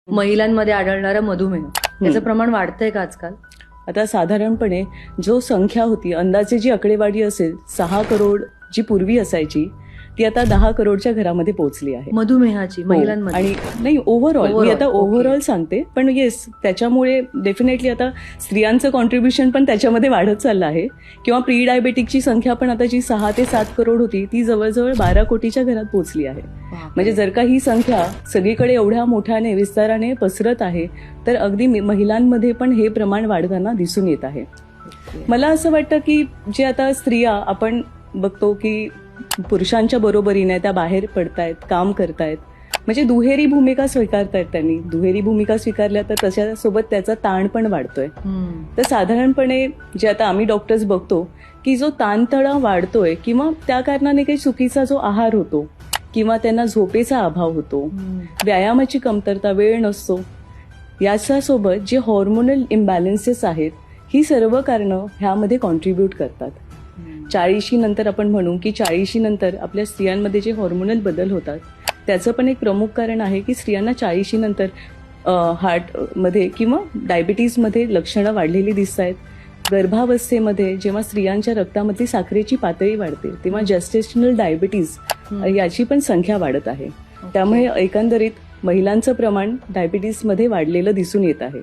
महिलांमध्ये आढळणारा मधुमेह त्याचं प्रमाण वाढतंय का आजकाल? आता साधारणपणे जो संख्या होती, अंदाजे जी आकडेवारी असेल 6 करोड जी पूर्वी असायची ती आता 10 करोडच्या घरामध्ये पोहोचली आहे मधुमेहाची हो. महिलांमध्ये. आणि नाही ओव्हरऑल मी आता ओके. ओव्हरऑल सांगते, पण येस त्याच्यामुळे डेफिनेटली आता स्त्रियांचं कॉन्ट्रीब्युशन पण त्याच्यामध्ये वाढत चाललं आहे. किंवा प्री डायबेटिकची संख्या पण आता जी 6 ते 7 करोड होती ती जवळजवळ 12 कोटीच्या घरात पोहोचली आहे. म्हणजे जर का ही संख्या सगळीकडे एवढ्या मोठ्याने विस्ताराने पसरत आहे तर अगदी महिलांमध्ये पण हे प्रमाण वाढताना दिसून येत आहे. मला असं वाटतं की जे आता स्त्रिया आपण बघतो की पुरुषांच्या बरोबरीने त्या बाहेर पडतायत, काम करतायत, म्हणजे दुहेरी भूमिका स्वीकारतायत. त्यांनी दुहेरी भूमिका स्वीकारल्या तर त्याच्यासोबत त्याचा ताण पण वाढतोय. तर साधारणपणे जे आता आम्ही डॉक्टर्स बघतो की जो ताणतणाव वाढतोय किंवा त्या कारणाने काही चुकीचा जो आहार होतो किंवा त्यांना झोपेचा अभाव होतो, व्यायामाची कमतरता, वेळ नसतो, याच्यासोबत जे हॉर्मोनल इम्बॅलन्सेस आहेत ही सर्व कारणं ह्यामध्ये कॉन्ट्रीब्यूट करतात. 40 नंतर आपण म्हणू की 40 नंतर आपल्या स्त्रियांमध्ये जे हॉर्मोनल बदल होतात त्याचं पण एक प्रमुख कारण आहे की स्त्रियांना 40 नंतर हार्टमध्ये किंवा डायबिटीजमध्ये लक्षणं वाढलेली दिसत आहेत. गर्भावस्थेमध्ये जेव्हा स्त्रियांच्या रक्तामधली साखरेची पातळी वाढते तेव्हा जेस्टेशनल डायबिटीज याची पण संख्या वाढत आहे. त्यामुळे एकंदरीत महिलांचं प्रमाण डायबिटीजमध्ये वाढलेलं दिसून येत आहे.